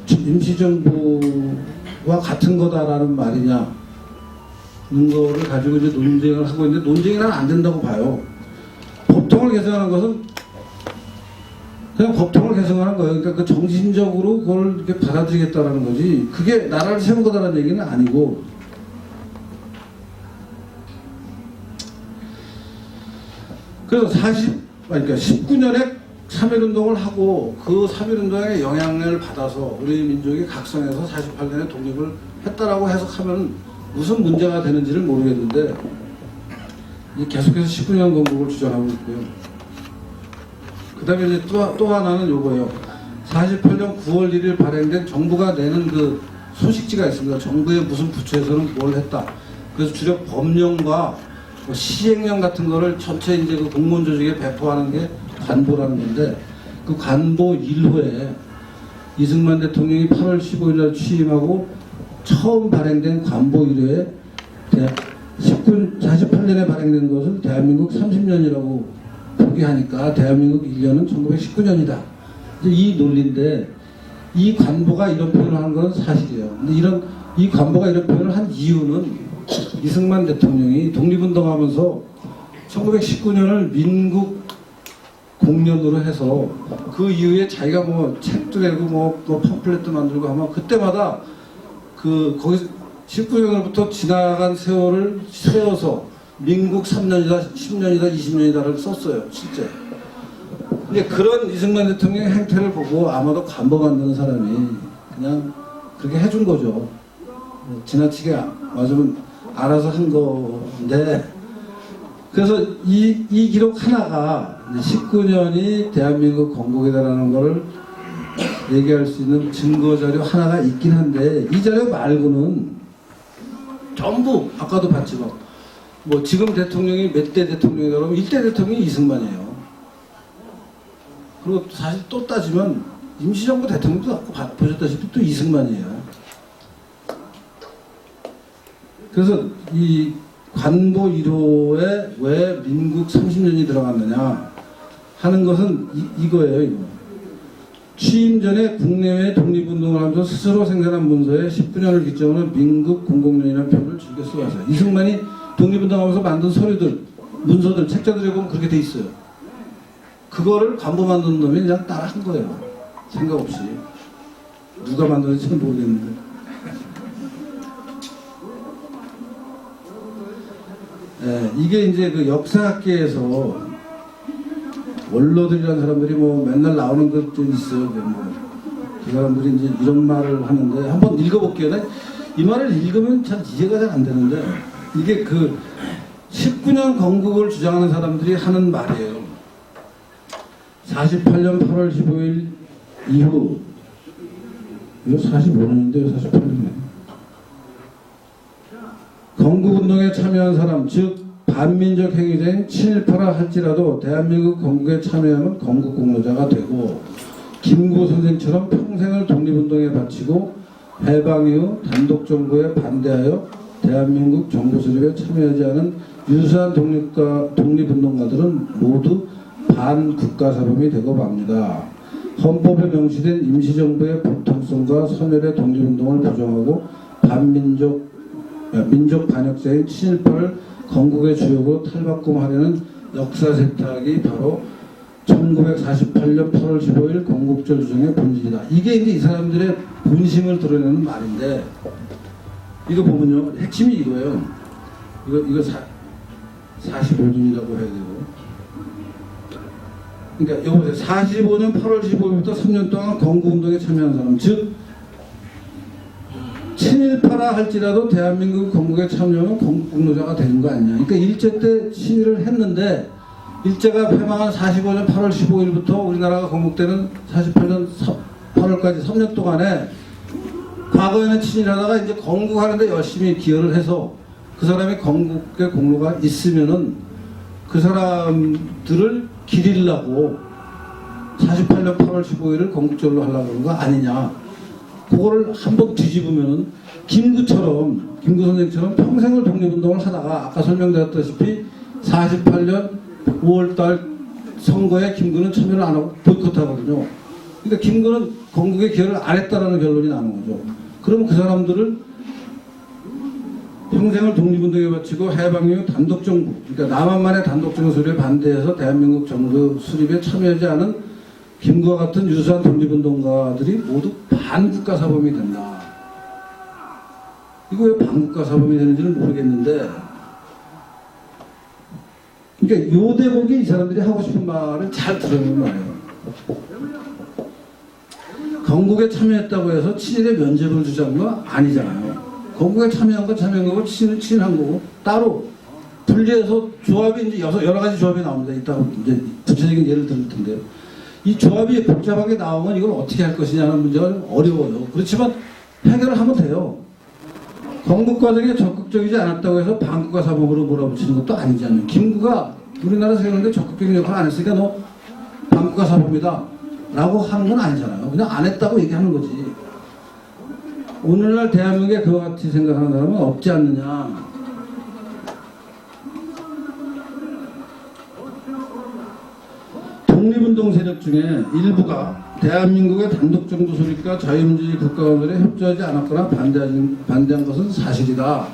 임시정부와 같은 거다라는 말이냐 는 거를 가지고 이제 논쟁을 하고 있는데 논쟁이 난 안 된다고 봐요. 법통을 개정하는 것은 그냥 법통을 개정하는 거예요. 그러니까 그 정신적으로 그걸 이렇게 받아들이겠다라는 거지 그게 나라를 세운 거다라는 얘기는 아니고 그래서 그러니까 19년에 3.1운동을 하고 그 3.1운동의 영향을 받아서 우리 민족이 각성해서 48년에 독립을 했다라고 해석하면 무슨 문제가 되는지를 모르겠는데 계속해서 19년 건국을 주장하고 있고요. 그 다음에 이제 또 하나는 요거예요. 48년 9월 1일 발행된 정부가 내는 그 소식지가 있습니다. 정부의 무슨 부처에서는 뭘 했다. 그래서 주로 법령과 뭐 시행령 같은 거를 전체 이제 그 공무원 조직에 배포하는 게 관보라는 건데 그 관보 1호에 이승만 대통령이 8월 15일 날 취임하고 처음 발행된 관보 1호에 48년에 발행된 것을 대한민국 30년이라고 표기하니까 대한민국 1년은 1919년이다. 이 논리인데 이 관보가 이런 표현을 한 건 사실이에요. 근데 이 관보가 이런 표현을 한 이유는 이승만 대통령이 독립운동하면서 1919년을 민국 공년으로 해서 그 이후에 자기가 뭐 책도 내고 뭐 팜플렛도 만들고 하면 그때마다 거기서 19년으로부터 지나간 세월을 세워서 민국 3년이다, 10년이다, 20년이다를 썼어요, 실제. 근데 그런 이승만 대통령의 행태를 보고 아마도 관보 만드는 사람이 그냥 그렇게 해준 거죠. 지나치게 맞으면 알아서 한 건데 그래서 이 기록 하나가 19년이 대한민국 건국이다라는 걸 얘기할 수 있는 증거 자료 하나가 있긴 한데 이 자료 말고는 전부 아까도 봤지만 뭐 지금 대통령이 몇 대 대통령이다 그러면 1대 대통령이 이승만이에요. 그리고 사실 또 따지면 임시정부 대통령도 아까 보셨다시피 또 이승만이에요. 그래서 이 관보 1호에 왜 민국 30년이 들어갔느냐 하는 것은 이거예요. 이거. 취임 전에 국내외 독립운동을 하면서 스스로 생산한 문서에 19년을 기점으로 민국 공공년이라는 표현을 즐겨 써왔어요. 이승만이 독립운동하면서 만든 서류들, 문서들, 책자들에 보면 그렇게 돼 있어요. 그거를 관보 만든 놈이 그냥 따라 한 거예요. 생각 없이. 누가 만들었는지 모르겠는데. 네, 이게 이제 그 역사학계에서 원로들이라는 사람들이 뭐 맨날 나오는 것도 있어요. 그 사람들이 이제 이런 말을 하는데 한번 읽어볼게요. 이 말을 읽으면 잘 이해가 잘 안 되는데 이게 그 19년 건국을 주장하는 사람들이 하는 말이에요. 48년 8월 15일 이후 이거 45년인데 48년이네. 건국운동에 참여한 사람 즉 반민족 행위자인 친일파라 할지라도 대한민국 건국에 참여하면 건국공로자가 되고 김구 선생처럼 평생을 독립운동에 바치고 해방 이후 단독정부에 반대하여 대한민국 정부 수립에 참여하지 않은 유수한 독립운동가들은 모두 반국가사범이 되고 맙니다. 헌법에 명시된 임시정부의 보통성과 선열의 독립운동을 부정하고 민족 반역자인 친일파를 건국의 주역으로 탈바꿈하려는 역사 세탁이 바로 1948년 8월 15일 건국절 주장의 본질이다. 이게 이제 이 사람들의 본심을 드러내는 말인데 이거 보면요 핵심이 이거예요. 이거 45년이라고 해야 되고 그러니까 여기 보세요. 45년 8월 15일부터 3년 동안 건국운동에 참여한 사람 즉 친일파라 할지라도 대한민국 건국에 참여하면 건국공로자가 되는 거 아니냐. 그러니까 일제 때 친일을 했는데 일제가 패망한 45년 8월 15일부터 우리나라가 건국되는 48년 8월까지 3년 동안에 과거에는 친일하다가 이제 건국하는데 열심히 기여를 해서 그 사람이 건국의 공로가 있으면은 그 사람들을 기리려고 48년 8월 15일을 건국절로 하려고 그런 거 아니냐. 그거를 한번 뒤집으면은 김구 선생처럼 평생을 독립운동을 하다가 아까 설명드렸다시피 48년 5월달 선거에 김구는 참여를 안 하고 보이콧하거든요. 그러니까 김구는 건국에 기여를 안 했다라는 결론이 나는 거죠. 그러면 그 사람들을 평생을 독립운동에 바치고 해방이후 단독정부, 그러니까 남한만의 단독정부 수립에 반대해서 대한민국 정부 수립에 참여하지 않은 김구와 같은 유사한 독립운동가들이 모두 반국가사범이 된다. 이거 왜 반국가사범이 되는지는 모르겠는데, 그러니까 요 대목이 이 사람들이 하고 싶은 말을 잘 들으면 말이에요. 건국에 참여했다고 해서 친일의 면죄부를 주자는 거 아니잖아요. 건국에 참여한 건 참여한 거고 친일은 친일한 거고 따로 분리해서 조합이 이제 여러 가지 조합이 나옵니다. 이따가 이제 구체적인 예를 들 텐데요. 이 조합이 복잡하게 나오면 이걸 어떻게 할 것이냐는 문제가 좀 어려워요. 그렇지만 해결을 하면 돼요. 건국 과정에 적극적이지 않았다고 해서 반국가 사범으로 몰아붙이는 것도 아니잖아요. 김구가 우리나라 세우는데 적극적인 역할을 안 했으니까 너 반국가 사범이다 라고 하는 건 아니잖아요. 그냥 안 했다고 얘기하는 거지. 오늘날 대한민국에 그와 같이 생각하는 사람은 없지 않느냐. 독립운동 세력 중에 일부가 대한민국의 단독정부 수립과 자유민주주의 국가 건설에 협조하지 않았거나 반대한 것은 사실이다.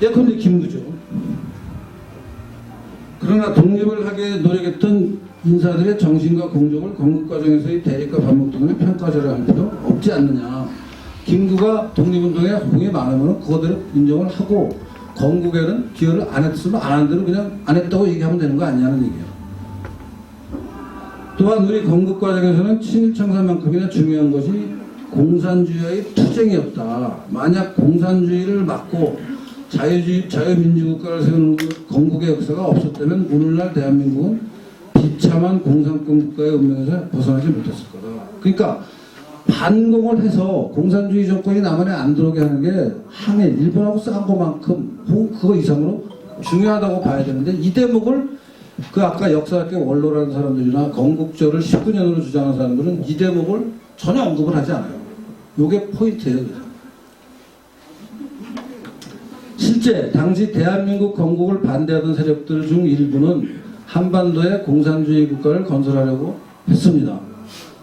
예컨대 김구죠. 그러나 독립을 하게 노력했던 인사들의 정신과 공적을 건국 과정에서의 대립과 반목 등을 평가절하할 할 필요 없지 않느냐. 김구가 독립운동에 공이 많으면 그거대로 인정을 하고 건국에는 기여를 안 했으면 안 한 대로 그냥 안 했다고 얘기하면 되는 거 아니냐는 얘기예요. 또한 우리 건국 과정에서는 친일청산만큼이나 중요한 것이 공산주의의 투쟁이었다. 만약 공산주의를 막고 자유민주국가를 세우는 건국의 역사가 없었다면 오늘날 대한민국은 비참한 공산권 국가의 운명에서 벗어나지 못했을 거다. 그러니까 반공을 해서 공산주의 정권이 남한에 안 들어오게 하는 게 한일, 일본하고 싸운 것만큼 혹은 그거 이상으로 중요하다고 봐야 되는데 이 대목을 그 아까 역사학계 원로라는 사람들이나 건국절을 19년으로 주장하는 사람들은 이 대목을 전혀 언급을 하지 않아요. 요게 포인트예요. 실제 당시 대한민국 건국을 반대하던 세력들 중 일부는 한반도에 공산주의 국가를 건설하려고 했습니다.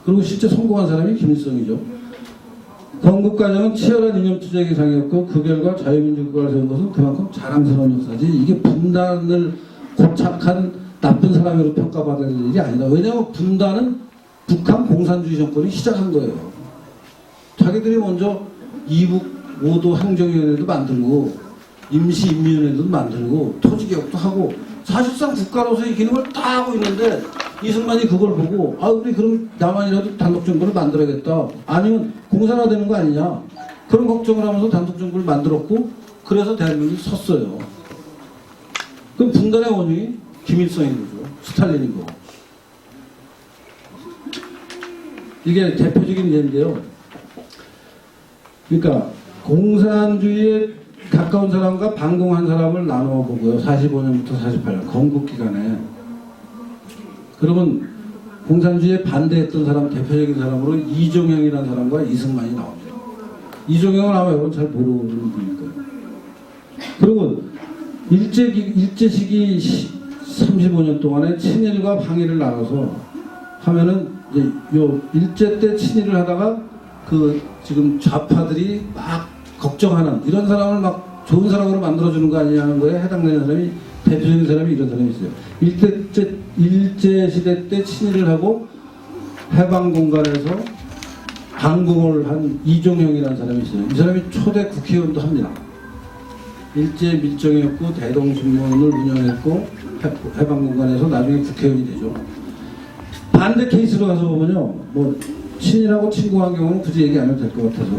그리고 실제 성공한 사람이 김일성이죠. 건국 과정은 치열한 이념 투쟁의 상이었고 그 결과 자유민주국가를 세운 것은 그만큼 자랑스러운 역사지 이게 분단을 고착한 나쁜 사람으로 평가받을 일이 아니다. 왜냐하면 분단은 북한 공산주의 정권이 시작한 거예요. 자기들이 먼저 이북 5도 행정위원회도 만들고 임시인민위원회도 만들고 토지개혁도 하고 사실상 국가로서의 기능을 다 하고 있는데 이승만이 그걸 보고 아 우리 그럼 남한이라도 단독정부를 만들어야겠다. 아니면 공산화되는 거 아니냐. 그런 걱정을 하면서 단독정부를 만들었고 그래서 대한민국이 섰어요. 그럼 분단의 원인이 김일성인 거죠. 스탈린인 거. 이게 대표적인 예인데요. 그러니까 공산주의에 가까운 사람과 반공한 사람을 나누어 보고요. 45년부터 48년 건국 기간에. 그러면 공산주의에 반대했던 사람 대표적인 사람으로 이종영이라는 사람과 이승만이 나옵니다. 이종영은 아마 여러분 잘 모르는 분일 거예요. 그리고 일제 시기 35년 동안에 친일과 항일을 나눠서 하면은 이제 요 일제 때 친일을 하다가 그 지금 좌파들이 막 걱정하는 이런 사람을 막 좋은 사람으로 만들어주는 거 아니냐는 거에 해당되는 사람이 대표적인 사람이 이런 사람이 있어요. 일제 시대 때 친일을 하고 해방 공간에서 반공을 한 이종형이라는 사람이 있어요. 이 사람이 초대 국회의원도 합니다. 일제 밀정이었고 대동신문을 운영했고 해방 공간에서 나중에 국회의원이 되죠. 반대 케이스로 가서 보면요, 뭐 친일하고 친구한 경우는 굳이 얘기 안 해도 될 것 같아서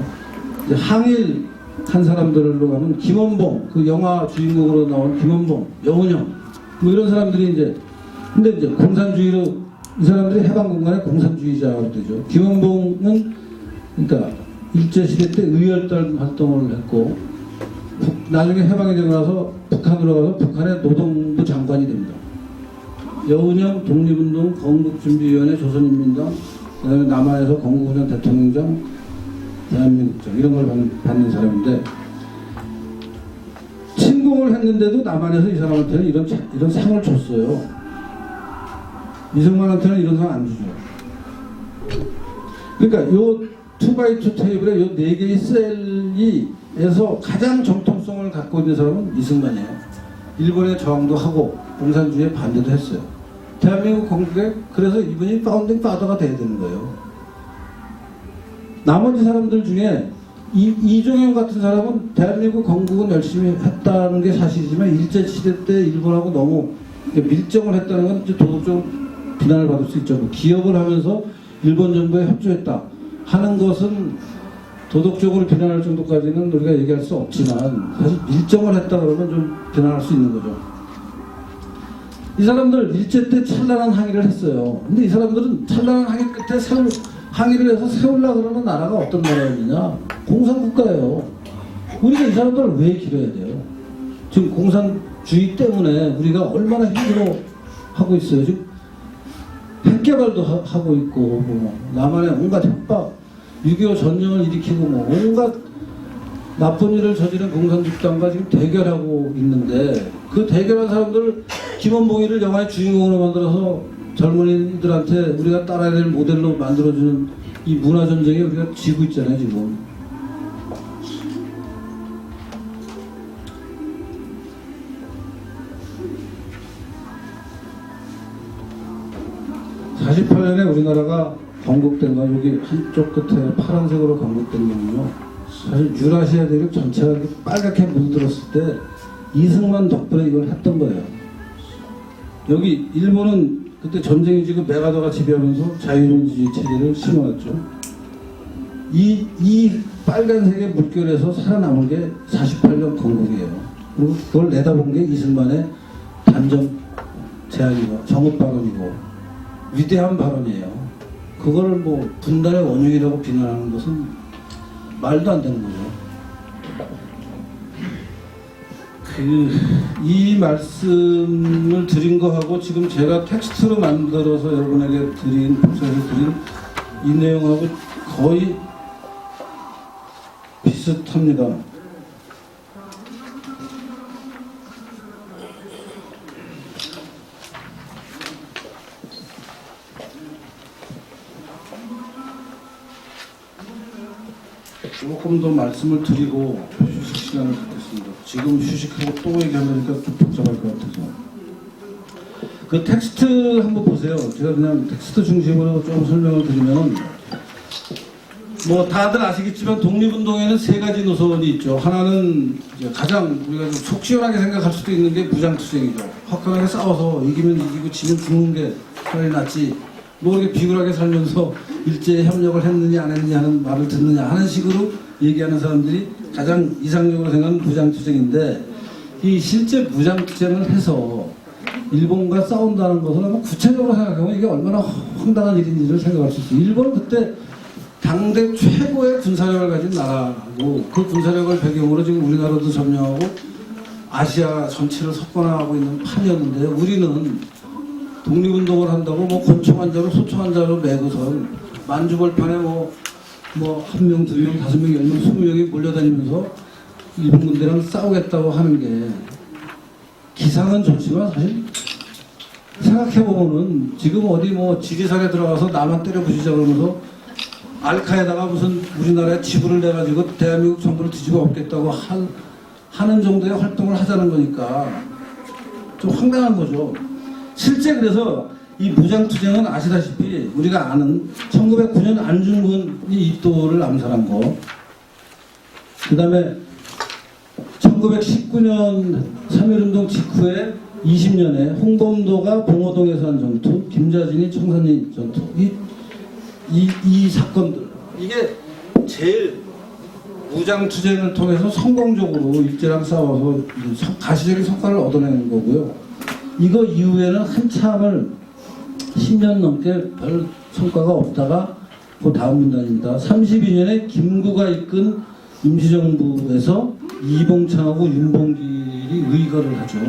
이제 항일 한 사람들로 가면 김원봉, 그 영화 주인공으로 나온 김원봉, 여운형 뭐 이런 사람들이 이제 근데 이제 공산주의로 이 사람들이 해방공간의 공산주의자가 되죠. 김원봉은 그러니까 일제시대 때 의열단 활동을 했고 나중에 해방이 되고 나서 북한으로 가서 북한의 노동부 장관이 됩니다. 여운형 독립운동 건국준비위원회 조선인민당 그다음에 남한에서 건국운영 대통령장 대한민국장 이런 걸 받는 사람인데 침공을 했는데도 남한에서 이 사람한테는 이런 상을 줬어요. 이승만한테는 이런 상 안 주죠. 그러니까 요 2x2 테이블에 요 4개의 셀에서 가장 정통성을 갖고 있는 사람은 이승만이에요. 일본에 저항도 하고 공산주의에 반대도 했어요. 대한민국 건국에 그래서 이분이 파운딩 파더가 돼야 되는 거예요. 나머지 사람들 중에 이종영 같은 사람은 대한민국 건국은 열심히 했다는 게 사실이지만 일제시대 때 일본하고 너무 밀정을 했다는 건 이제 도덕적으로 비난을 받을 수 있죠. 기업을 하면서 일본 정부에 협조했다 하는 것은 도덕적으로 비난할 정도까지는 우리가 얘기할 수 없지만 사실 밀정을 했다 그러면 좀 비난할 수 있는 거죠. 이 사람들 일제 때 찬란한 항의를 했어요. 근데 이 사람들은 찬란한 항의 끝에 항의를 해서 세우려고 그러는 나라가 어떤 나라였느냐? 공산국가예요. 우리가 이 사람들을 왜 기려야 돼요? 지금 공산주의 때문에 우리가 얼마나 힘들어하고 있어요. 지금 핵개발도 하고 있고 뭐 남한의 온갖 협박 6.25 전쟁을 일으키고 뭐 온갖 나쁜 일을 저지른 공산국당과 지금 대결하고 있는데 그 대결한 사람들을 김원봉이를 영화의 주인공으로 만들어서 젊은이들한테 우리가 따라야 될 모델로 만들어주는 이 문화전쟁에 우리가 지고 있잖아요 지금. (48년에) 우리나라가 건국된 건 여기 한쪽 끝에 파란색으로 건국된 거는요 사실 유라시아 대륙 전체가 이렇게 빨갛게 물들었을 때 이승만 덕분에 이걸 했던 거예요. 여기 일본은 그때 전쟁이 지금 메가더가 지배하면서 자유민주주의 체제를 심어왔죠. 이 빨간색의 물결에서 살아남은 게 48년 건국이에요. 그리고 그걸 내다본 게 이승만의 단정 제안이고 정읍 발언이고 위대한 발언이에요. 그거를 뭐 분단의 원흉이라고 비난하는 것은 말도 안 되는 거죠. 이 말씀을 드린 거하고 지금 제가 텍스트로 만들어서 여러분에게 복사해서 드린 이 내용하고 거의 비슷합니다. 조금 더 말씀을 드리고 휴식 시간을 갖겠습니다. 지금 휴식하고 또 얘기하려니까 좀 복잡할 것 같아서. 그 텍스트 한번 보세요. 제가 그냥 텍스트 중심으로 좀 설명을 드리면 뭐 다들 아시겠지만 독립운동에는 3가지 노선이 있죠. 하나는 이제 가장 우리가 좀 속 시원하게 생각할 수도 있는 게 무장투쟁이죠. 화끈하게 싸워서 이기면 이기고 지면 죽는 게 차라리 낫지. 뭐 이렇게 비굴하게 살면서 일제에 협력을 했느냐 안 했느냐 하는 말을 듣느냐 하는 식으로 얘기하는 사람들이 가장 이상적으로 생각하는 무장투쟁인데 이 실제 무장투쟁을 해서 일본과 싸운다는 것을 한번 구체적으로 생각하면 이게 얼마나 황당한 일인지를 생각할 수 있어요. 일본은 그때 당대 최고의 군사력을 가진 나라고 그 군사력을 배경으로 지금 우리나라도 점령하고 아시아 전체를 석권하고 있는 판이었는데 우리는 독립운동을 한다고 뭐 권총 한 자로 소총 한 자로 매고선 만주벌판에 뭐 1명, 2명, 5명, 10명, 20명이 몰려다니면서 일본 군대랑 싸우겠다고 하는 게 기상은 좋지만 사실 생각해보면은 지금 어디 뭐 지리산에 들어가서 나만 때려 부시자 그러면서 알카에다가 무슨 우리나라에 지부를 내가지고 대한민국 정부를 뒤집어 엎겠다고 하는 정도의 활동을 하자는 거니까 좀 황당한 거죠. 실제 그래서 이 무장투쟁은 아시다시피 우리가 아는 1909년 안중근이 입도를 암살한 거, 그 다음에 1919년 3.1운동 직후에 20년에 홍범도가 봉오동에서 한 전투, 김자진이 청산리 전투, 이 사건들, 이게 제일 무장투쟁을 통해서 성공적으로 일제랑 싸워서 가시적인 성과를 얻어내는 거고요. 이거 이후에는 한참을 10년 넘게 별 성과가 없다가 그 다음 문단입니다. 32년에 김구가 이끈 임시정부에서 이봉창하고 윤봉길이 의거를 하죠.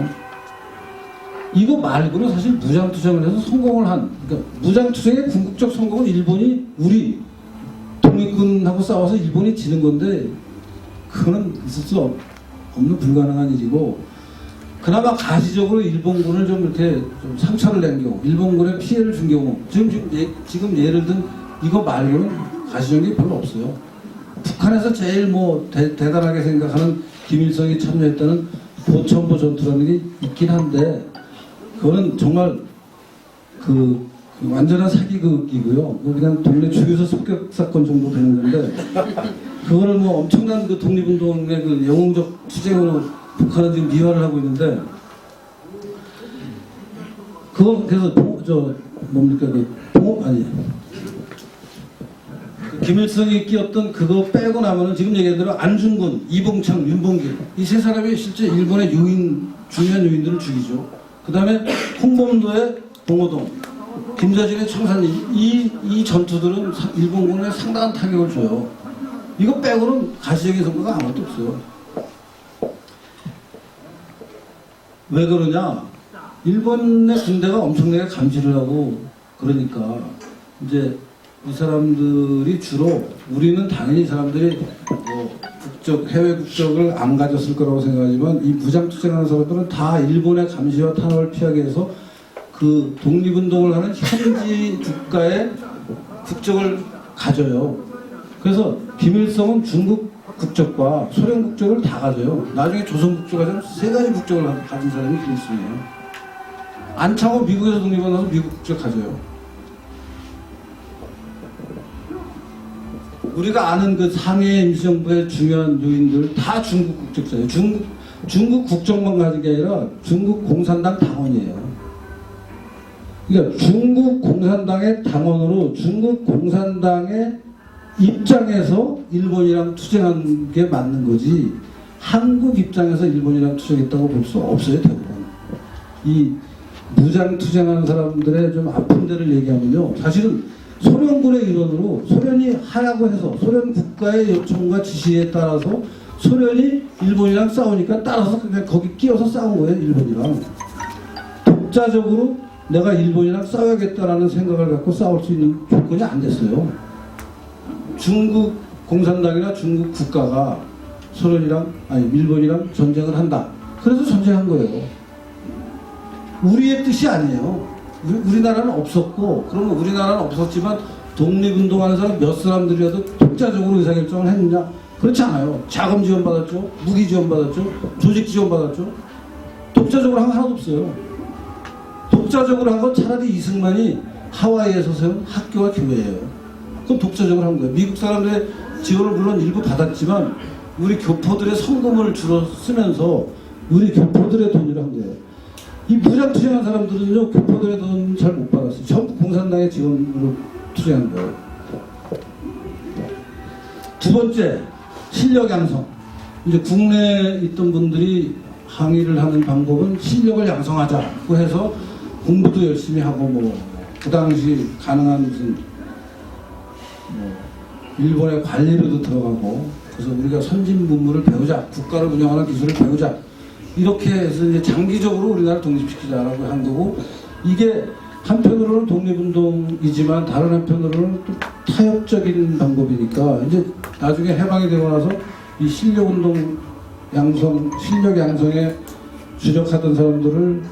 이거 말고는 사실 무장투쟁을 해서 성공을 한, 그러니까 무장투쟁의 궁극적 성공은 일본이 우리 독립군하고 싸워서 일본이 지는 건데, 그거는 있을 수 없는 불가능한 일이고, 그나마 가시적으로 일본군을 좀 이렇게 좀 상처를 낸 경우, 일본군에 피해를 준 경우, 지금 예를 든 이거 말고는 가시적인 게 별로 없어요. 북한에서 제일 대단하게 생각하는 김일성이 참여했다는 보천보 전투라는 게 있긴 한데, 그거는 정말 그 완전한 사기극이고요. 그냥 동네 주유소 습격 사건 정도 되는 건데, 그거를 엄청난 그 독립운동의 그 영웅적 투쟁으로 북한은 지금 미화를 하고 있는데, 그거 그래서 김일성이 끼었던 그거 빼고 나면은 지금 얘기한 대로 안중근, 이봉창, 윤봉길 이 세 사람이 실제 일본의 중요한 요인들을 죽이죠. 그 다음에 홍범도의 봉오동, 김자진의 청산리, 이 전투들은 일본군에 상당한 타격을 줘요. 이거 빼고는 가시적인 성과가 아무것도 없어요. 왜 그러냐? 일본의 군대가 엄청나게 감시를 하고 그러니까 이제 이 사람들이 주로, 우리는 당연히 이 사람들이 해외 국적을 안 가졌을 거라고 생각하지만, 이 무장투쟁하는 사람들은 다 일본의 감시와 탄압을 피하기 위해서 그 독립운동을 하는 현지 국가의 국적을 가져요. 그래서 김일성은 중국 국적과 소련 국적을 다 가져요. 나중에 조선 국적을 가지면 세 가지 국적을 가진 사람이 김일성이에요. 안창호 미국에서 독립을 나서 미국 국적 가져요. 우리가 아는 그 상해 임시정부의 중요한 요인들 다 중국 국적자예요. 중국 국적만 가진 게 아니라 중국 공산당 당원이에요. 그러니까 중국 공산당의 당원으로 중국 공산당의 입장에서 일본이랑 투쟁한 게 맞는 거지, 한국 입장에서 일본이랑 투쟁했다고 볼 수 없어요. 대부분 이 무장 투쟁하는 사람들의 좀 아픈 데를 얘기하면요, 사실은 소련군의 일원으로 소련이 하라고 해서 소련 국가의 요청과 지시에 따라서 소련이 일본이랑 싸우니까 따라서 그냥 거기 끼어서 싸운 거예요. 일본이랑 독자적으로 내가 일본이랑 싸워야겠다라는 생각을 갖고 싸울 수 있는 조건이 안 됐어요. 중국 공산당이나 중국 국가가 일본이랑 전쟁을 한다. 그래서 전쟁한 거예요. 우리의 뜻이 아니에요. 우리나라는 없었고, 그러면 우리나라는 없었지만 독립운동하는 사람 몇 사람들이라도 독자적으로 의사결정을 했느냐? 그렇지 않아요. 자금 지원받았죠, 무기 지원받았죠, 조직 지원받았죠. 독자적으로 한 거 하나도 없어요. 독자적으로 한 건 차라리 이승만이 하와이에서 세운 학교와 교회예요. 그건 독자적으로 한 거예요. 미국 사람들의 지원을 물론 일부 받았지만 우리 교포들의 성금을 주로 쓰면서 우리 교포들의 돈으로 한 거예요. 이 무장 투쟁한 사람들은요, 교포들의 돈 잘 못 받았어요. 전부 공산당의 지원으로 투쟁한 거예요. 두 번째, 실력 양성. 이제 국내에 있던 분들이 항의를 하는 방법은 실력을 양성하자고 해서 공부도 열심히 하고 그 당시 가능한 무슨 일본의 관리로도 들어가고, 그래서 우리가 선진 문물을 배우자, 국가를 운영하는 기술을 배우자, 이렇게 해서 이제 장기적으로 우리나라를 독립시키자라고 한 거고, 이게 한편으로는 독립운동이지만 다른 한편으로는 또 타협적인 방법이니까, 이제 나중에 해방이 되고 나서 이 실력운동 양성, 실력 양성에 주력하던 사람들을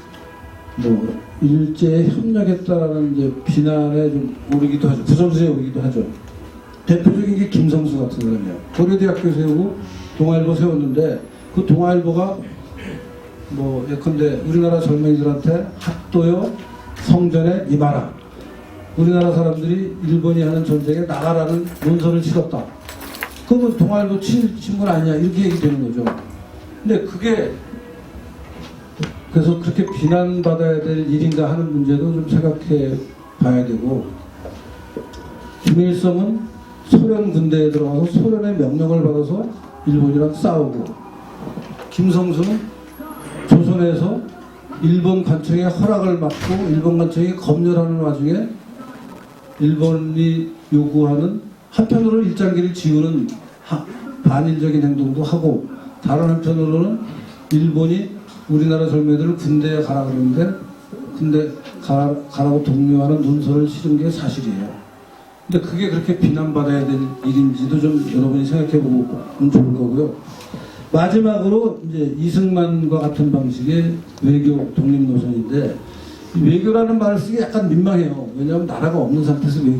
일제에 협력했다라는 이제 비난에 좀 오르기도 하죠. 부정수에 오르기도 하죠. 대표적인 게 김성수 같은 사람이에요. 고려대학교 세우고 동아일보 세웠는데, 그 동아일보가 예컨대 우리나라 젊은이들한테 학도요, 성전에 임하라, 우리나라 사람들이 일본이 하는 전쟁에 나가라는 논설을 실었다. 그건 동아일보 신문 아니냐, 이렇게 얘기되는 거죠. 근데 그게 그래서 그렇게 비난받아야 될 일인가 하는 문제도 좀 생각해 봐야 되고, 김일성은 소련 군대에 들어가서 소련의 명령을 받아서 일본이랑 싸우고, 김성수는 조선에서 일본 관청의 허락을 받고 일본 관청이 검열하는 와중에 일본이 요구하는, 한편으로 일장기를 지우는 반일적인 행동도 하고, 다른 한편으로는 일본이 우리나라 젊은이들을 군대에 가라 그러는데 군대 가라고 독려하는 논설을 실은 게 사실이에요. 근데 그게 그렇게 비난받아야 될 일인지도 좀 여러분이 생각해 보면 좋을 거고요. 마지막으로 이제 이승만과 같은 방식의 외교 독립 노선인데, 이 외교라는 말을 쓰기 약간 민망해요. 왜냐하면 나라가 없는 상태에서 외교